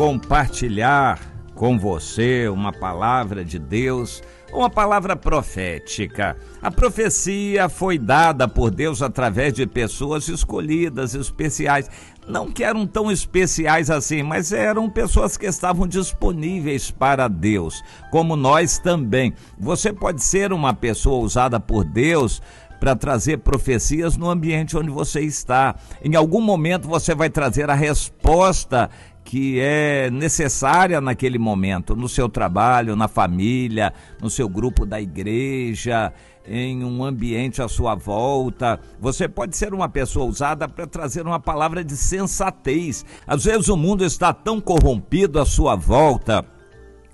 compartilhar com você uma palavra de Deus, uma palavra profética. A profecia foi dada por Deus através de pessoas escolhidas, especiais. Não que eram tão especiais assim, mas eram pessoas que estavam disponíveis para Deus, como nós também. Você pode ser uma pessoa usada por Deus para trazer profecias no ambiente onde você está. Em algum momento você vai trazer a resposta que é necessária naquele momento, no seu trabalho, na família, no seu grupo da igreja, em um ambiente à sua volta. Você pode ser uma pessoa usada para trazer uma palavra de sensatez. Às vezes o mundo está tão corrompido à sua volta,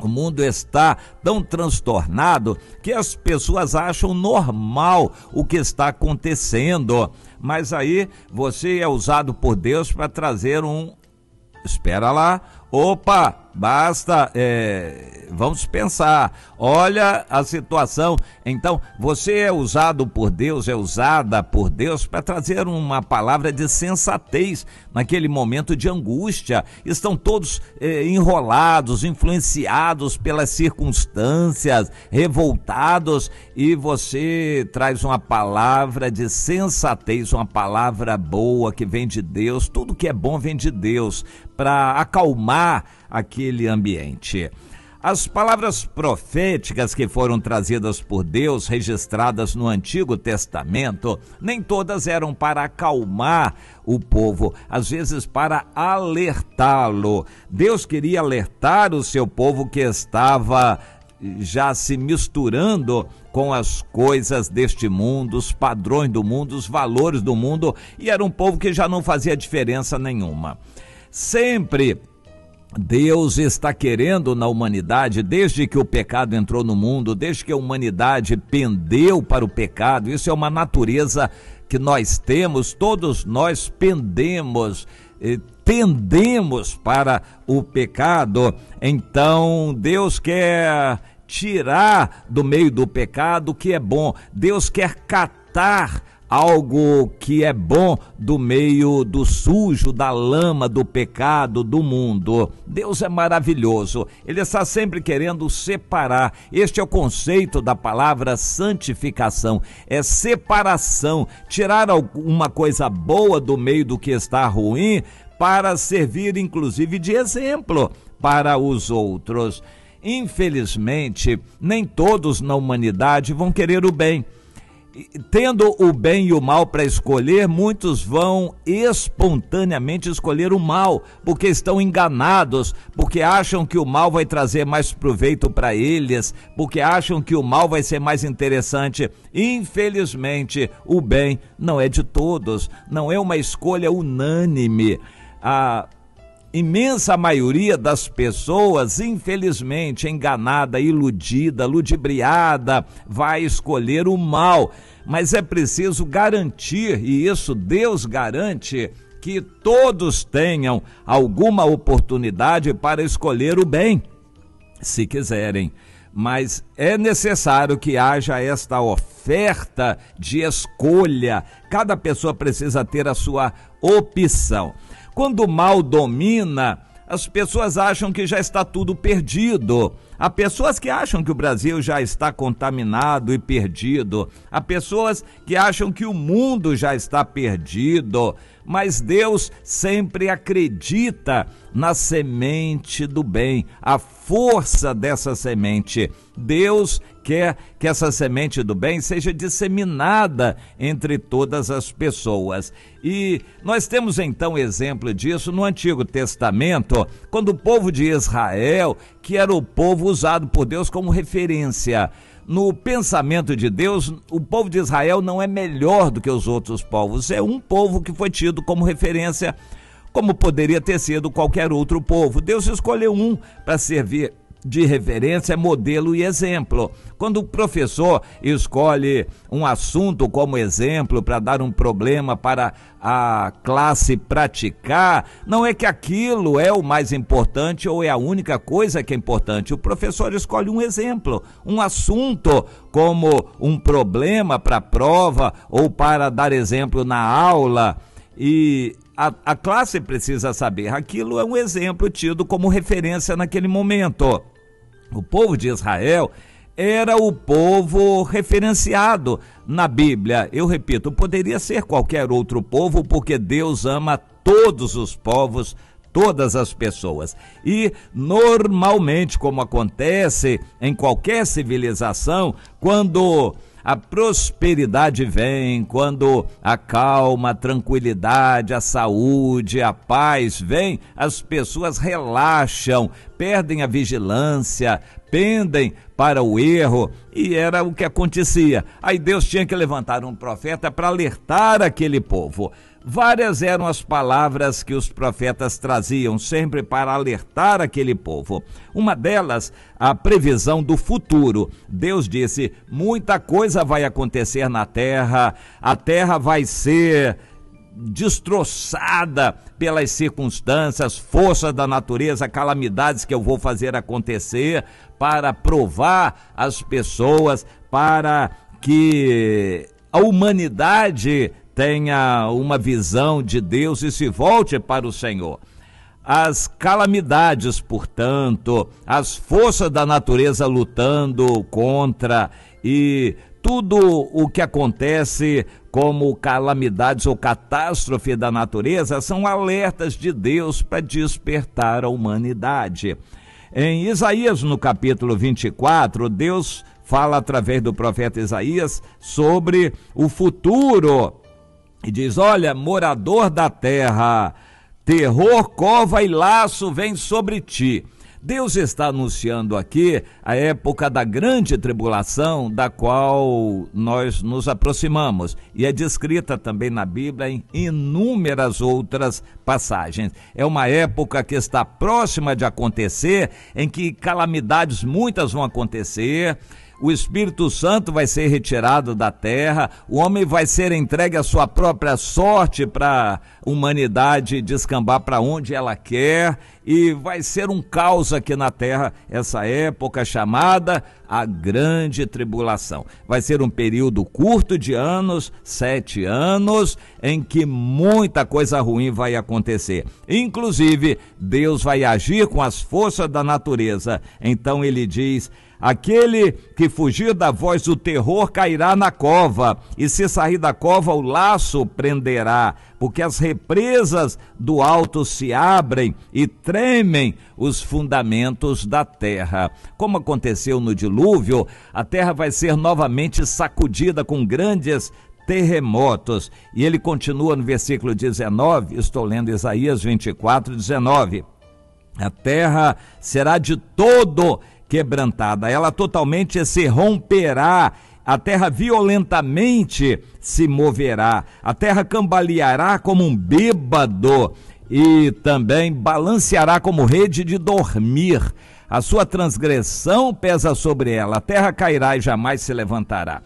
o mundo está tão transtornado que as pessoas acham normal o que está acontecendo. Mas aí você é usado por Deus para trazer espera lá, opa, basta, vamos pensar, olha a situação. Então, você é usado por Deus, é usada por Deus para trazer uma palavra de sensatez naquele momento de angústia. Estão todos enrolados, influenciados pelas circunstâncias, revoltados, e você traz uma palavra de sensatez, uma palavra boa que vem de Deus. Tudo que é bom vem de Deus, para acalmar aquele ambiente. As palavras proféticas que foram trazidas por Deus, registradas no Antigo Testamento, nem todas eram para acalmar o povo, às vezes para alertá-lo. Deus queria alertar o seu povo que estava já se misturando com as coisas deste mundo, os padrões do mundo, os valores do mundo, e era um povo que já não fazia diferença nenhuma. Sempre Deus está querendo na humanidade, desde que o pecado entrou no mundo, desde que a humanidade pendeu para o pecado. Isso é uma natureza que nós temos, todos nós tendemos para o pecado. Então Deus quer tirar do meio do pecado o que é bom. Deus quer catar algo que é bom do meio do sujo, da lama, do pecado, do mundo. Deus é maravilhoso, Ele está sempre querendo separar. Este é o conceito da palavra santificação, é separação, tirar alguma coisa boa do meio do que está ruim, para servir inclusive de exemplo para os outros. Infelizmente, nem todos na humanidade vão querer o bem. Tendo o bem e o mal para escolher, muitos vão espontaneamente escolher o mal, porque estão enganados, porque acham que o mal vai trazer mais proveito para eles, porque acham que o mal vai ser mais interessante. Infelizmente, o bem não é de todos, não é uma escolha unânime. A imensa maioria das pessoas, infelizmente, enganada, iludida, ludibriada, vai escolher o mal. Mas é preciso garantir, e isso Deus garante, que todos tenham alguma oportunidade para escolher o bem, se quiserem. Mas é necessário que haja esta oferta de escolha. Cada pessoa precisa ter a sua opção. Quando o mal domina, as pessoas acham que já está tudo perdido. Há pessoas que acham que o Brasil já está contaminado e perdido. Há pessoas que acham que o mundo já está perdido. Mas Deus sempre acredita na semente do bem, a força dessa semente. Deus quer que essa semente do bem seja disseminada entre todas as pessoas. E nós temos então exemplo disso no Antigo Testamento, quando o povo de Israel, que era o povo usado por Deus como referência. No pensamento de Deus, o povo de Israel não é melhor do que os outros povos. É um povo que foi tido como referência, como poderia ter sido qualquer outro povo. Deus escolheu um para servir de referência, modelo e exemplo. Quando o professor escolhe um assunto como exemplo para dar um problema para a classe praticar, não é que aquilo é o mais importante ou é a única coisa que é importante. O professor escolhe um exemplo, um assunto como um problema para a prova ou para dar exemplo na aula. E a classe precisa saber. Aquilo é um exemplo tido como referência naquele momento. O povo de Israel era o povo referenciado na Bíblia. Eu repito, poderia ser qualquer outro povo, porque Deus ama todos os povos, todas as pessoas. E normalmente, como acontece em qualquer civilização, quando a prosperidade vem, quando a calma, a tranquilidade, a saúde, a paz vem, as pessoas relaxam, perdem a vigilância, pendem para o erro, e era o que acontecia. Aí Deus tinha que levantar um profeta para alertar aquele povo. Várias eram as palavras que os profetas traziam, sempre para alertar aquele povo. Uma delas, a previsão do futuro. Deus disse: muita coisa vai acontecer na terra, a terra vai ser destroçada pelas circunstâncias, forças da natureza, calamidades que eu vou fazer acontecer para provar as pessoas, para que a humanidade tenha uma visão de Deus e se volte para o Senhor. As calamidades, portanto, as forças da natureza lutando contra, e tudo o que acontece como calamidades ou catástrofe da natureza são alertas de Deus para despertar a humanidade. Em Isaías, no capítulo 24, Deus fala através do profeta Isaías sobre o futuro e diz: olha, morador da terra, terror, cova e laço vem sobre ti. Deus está anunciando aqui a época da grande tribulação, da qual nós nos aproximamos, e é descrita também na Bíblia em inúmeras outras passagens. É uma época que está próxima de acontecer, em que calamidades muitas vão acontecer. O Espírito Santo vai ser retirado da terra, o homem vai ser entregue à sua própria sorte para a humanidade descambar para onde ela quer, e vai ser um caos aqui na terra, essa época chamada a Grande Tribulação. Vai ser um período curto de anos, 7 anos, em que muita coisa ruim vai acontecer. Inclusive, Deus vai agir com as forças da natureza. Então ele diz: aquele que fugir da voz do terror cairá na cova, e se sair da cova o laço prenderá, porque as represas do alto se abrem e tremem os fundamentos da terra. Como aconteceu no dilúvio, a terra vai ser novamente sacudida com grandes terremotos. E ele continua no versículo 19, estou lendo Isaías 24, 19. A terra será de todo quebrantada, ela totalmente se romperá, a terra violentamente se moverá, a terra cambaleará como um bêbado e também balanceará como rede de dormir. A sua transgressão pesa sobre ela, a terra cairá e jamais se levantará.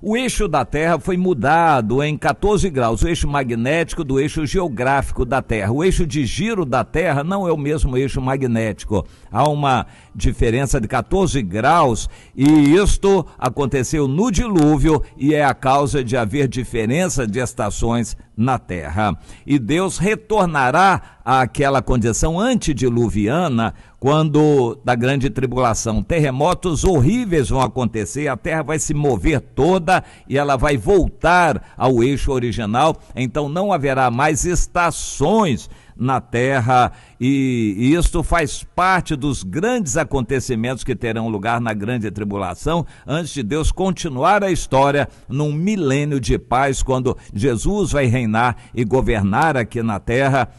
O eixo da Terra foi mudado em 14 graus, o eixo magnético do eixo geográfico da Terra. O eixo de giro da Terra não é o mesmo eixo magnético. Há uma diferença de 14 graus e isto aconteceu no dilúvio e é a causa de haver diferença de estações na Terra. E Deus retornará àquela condição antediluviana quando da grande tribulação. Terremotos horríveis vão acontecer, a Terra vai se mover toda e ela vai voltar ao eixo original, então não haverá mais estações na terra, e isto faz parte dos grandes acontecimentos que terão lugar na grande tribulação, antes de Deus continuar a história num milênio de paz, quando Jesus vai reinar e governar aqui na terra.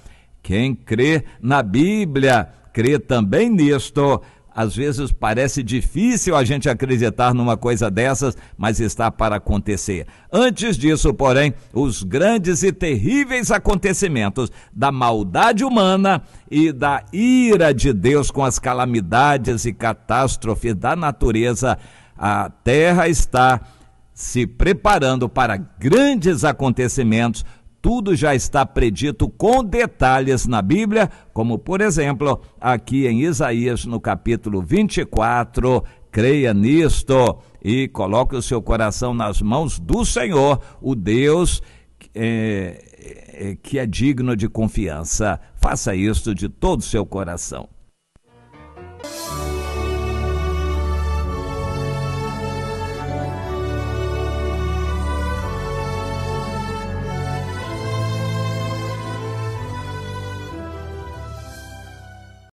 Quem crê na Bíblia crê também nisto. Às vezes parece difícil a gente acreditar numa coisa dessas, mas está para acontecer. Antes disso, porém, os grandes e terríveis acontecimentos da maldade humana e da ira de Deus com as calamidades e catástrofes da natureza, a terra está se preparando para grandes acontecimentos. Tudo já está predito com detalhes na Bíblia, como por exemplo, aqui em Isaías, no capítulo 24, creia nisto e coloque o seu coração nas mãos do Senhor, o Deus que é digno de confiança. Faça isso de todo o seu coração.